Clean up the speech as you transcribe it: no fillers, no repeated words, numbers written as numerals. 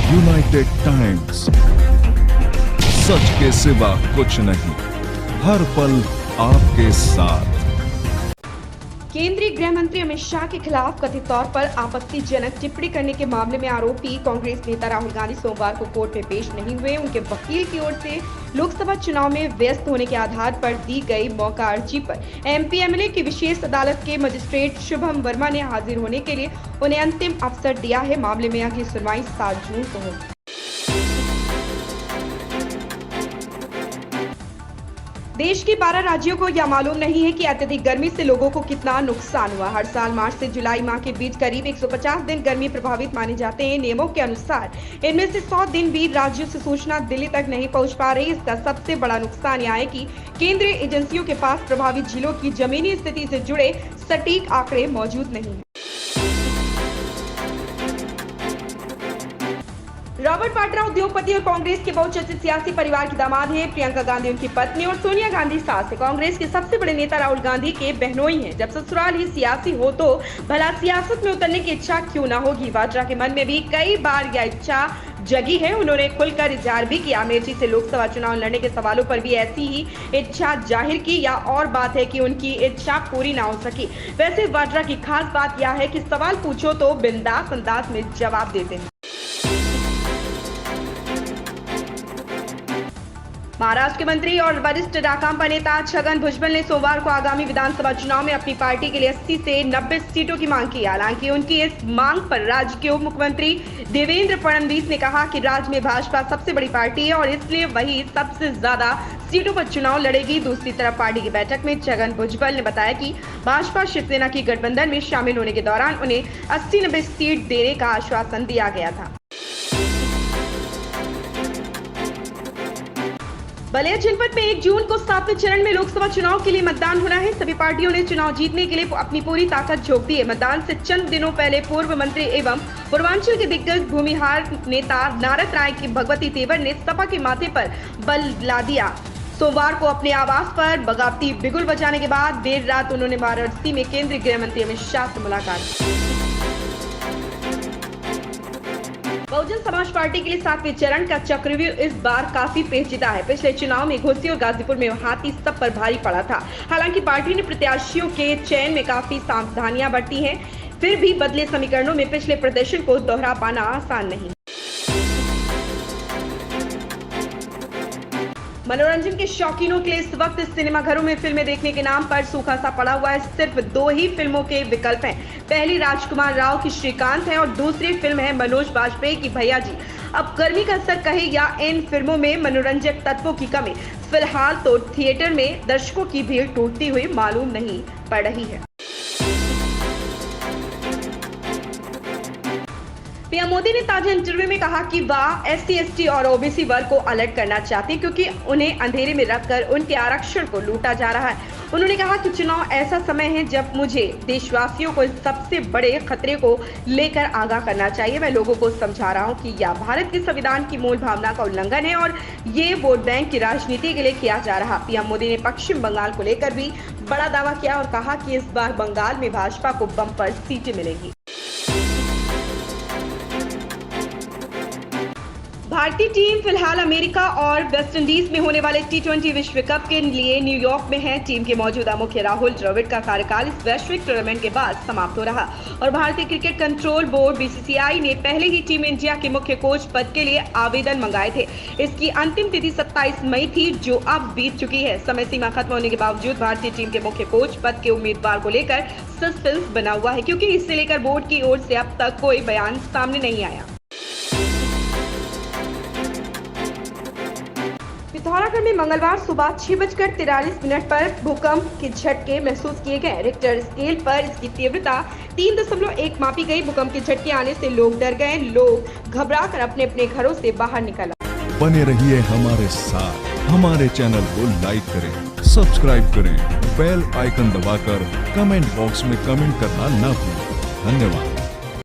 United times, सच के सिवा कुछ नहीं, हर पल आपके साथ। केंद्रीय गृह मंत्री अमित शाह के खिलाफ कथित तौर पर आपत्तिजनक टिप्पणी करने के मामले में आरोपी कांग्रेस नेता राहुल गांधी सोमवार को कोर्ट में पेश नहीं हुए। उनके वकील की ओर से लोकसभा चुनाव में व्यस्त होने के आधार पर दी गई मौका अर्जी पर एमपी एमएलए की विशेष अदालत के मजिस्ट्रेट शुभम वर्मा ने हाजिर होने के लिए उन्हें अंतिम अवसर दिया है। मामले में अगली सुनवाई 7 जून को होगी। देश के 12 राज्यों को यह मालूम नहीं है कि अत्यधिक गर्मी से लोगों को कितना नुकसान हुआ। हर साल मार्च से जुलाई माह के बीच करीब 150 दिन गर्मी प्रभावित माने जाते हैं। नियमों के अनुसार इनमें से 100 दिन भी राज्यों से सूचना दिल्ली तक नहीं पहुंच पा रही। इसका सबसे बड़ा नुकसान यह है कि केंद्रीय एजेंसियों के पास प्रभावित जिलों की जमीनी स्थिति से जुड़े सटीक आंकड़े मौजूद नहीं है। रॉबर्ट वाड्रा उद्योगपति और कांग्रेस के बहुचर्चित सियासी परिवार की दामाद हैं। प्रियंका गांधी उनकी पत्नी और सोनिया गांधी सास है। कांग्रेस के सबसे बड़े नेता राहुल गांधी के बहनोई हैं। जब ससुराल ही सियासी हो तो भला सियासत में उतरने की इच्छा क्यों न होगी। वाड्रा के मन में भी कई बार यह इच्छा जगी है। उन्होंने खुलकर इजहार भी किया। अमेठी से लोकसभा चुनाव लड़ने के सवालों पर भी ऐसी ही इच्छा जाहिर की। या और बात है कि उनकी इच्छा पूरी ना हो सकी। वैसे वाड्रा की खास बात यह है कि सवाल पूछो तो बिंदास अंदाज में जवाब देते हैं। महाराष्ट्र के मंत्री और वरिष्ठ राकांपा नेता छगन भुजबल ने सोमवार को आगामी विधानसभा चुनाव में अपनी पार्टी के लिए 80 से 90 सीटों की मांग की। हालांकि उनकी इस मांग पर राज्य के उप मुख्यमंत्री देवेंद्र फडणवीस ने कहा कि राज्य में भाजपा सबसे बड़ी पार्टी है और इसलिए वही सबसे ज्यादा सीटों पर चुनाव लड़ेगी। दूसरी तरफ पार्टी की बैठक में छगन भुजबल ने बताया कि भाजपा शिवसेना की गठबंधन में शामिल होने के दौरान उन्हें 80-90 सीट देने का आश्वासन दिया गया था। बलिया जनपद में 1 जून को 7वें चरण में लोकसभा चुनाव के लिए मतदान होना है। सभी पार्टियों ने चुनाव जीतने के लिए अपनी पूरी ताकत झोंक दी है। मतदान से चंद दिनों पहले पूर्व मंत्री एवं पूर्वांचल के दिग्गज भूमिहार नेता नारद राय की भगवती तेवर ने सपा के माथे पर बल ला दिया। सोमवार को अपने आवास पर बगावती बिगुल बजाने के बाद देर रात उन्होंने वाराणसी में केंद्रीय गृह मंत्री अमित शाह से मुलाकात की। बहुजन समाज पार्टी के लिए 7वें चरण का चक्रव्यूह इस बार काफी पेचीदा है। पिछले चुनाव में घोसी और गाजीपुर में हाथी सब पर भारी पड़ा था। हालांकि पार्टी ने प्रत्याशियों के चयन में काफी सावधानियां बरती हैं। फिर भी बदले समीकरणों में पिछले प्रदर्शन को दोहरा पाना आसान नहीं। मनोरंजन के शौकीनों के लिए इस वक्त सिनेमाघरों में फिल्में देखने के नाम पर सूखा सा पड़ा हुआ है। सिर्फ 2 ही फिल्मों के विकल्प हैं। पहली राजकुमार राव की श्रीकांत है और दूसरी फिल्म है मनोज बाजपेयी की भैया जी। अब गर्मी का असर कहे या इन फिल्मों में मनोरंजक तत्वों की कमी, फिलहाल तो थिएटर में दर्शकों की भीड़ टूटती हुई मालूम नहीं पड़ रही है। पीएम मोदी ने ताजा इंटरव्यू में कहा कि वह SC/ST और OBC वर्ग को अलर्ट करना चाहते हैं क्योंकि उन्हें अंधेरे में रखकर उनके आरक्षण को लूटा जा रहा है। उन्होंने कहा कि चुनाव ऐसा समय है जब मुझे देशवासियों को इस सबसे बड़े खतरे को लेकर आगाह करना चाहिए। मैं लोगों को समझा रहा हूं कि यह भारत के संविधान की मूल भावना का उल्लंघन है और ये वोट बैंक की राजनीति के लिए किया जा रहा। पीएम मोदी ने पश्चिम बंगाल को लेकर भी बड़ा दावा किया और कहा कि इस बार बंगाल में भाजपा को बम्पर सीटें मिलेंगी। भारतीय टीम फिलहाल अमेरिका और वेस्टइंडीज में होने वाले T20 विश्व कप के लिए न्यूयॉर्क में है। टीम के मौजूदा मुखिया राहुल द्रविड़ का कार्यकाल इस वैश्विक टूर्नामेंट के बाद समाप्त हो रहा और भारतीय क्रिकेट कंट्रोल बोर्ड BCCI ने पहले ही टीम इंडिया के मुख्य कोच पद के लिए आवेदन मंगाए थे। इसकी अंतिम तिथि 27 मई थी जो अब बीत चुकी है। समय सीमा खत्म होने के बावजूद भारतीय टीम के मुख्य कोच पद के उम्मीदवार को लेकर सस्पेंस बना हुआ है क्योंकि इसे लेकर बोर्ड की ओर से अब तक कोई बयान सामने नहीं आया। पिथौरागढ़ में मंगलवार सुबह 6:43 पर भूकंप के झटके महसूस किए गए। रिक्टर स्केल पर इसकी तीव्रता 3.1 मापी गई। भूकंप के झटके आने से लोग डर गए। लोग घबराकर अपने अपने घरों से बाहर निकल आए। बने रहिए हमारे साथ। हमारे चैनल को लाइक करें, सब्सक्राइब करें, बेल आइकन दबाकर कमेंट बॉक्स में कमेंट करना ना भूलें। धन्यवाद।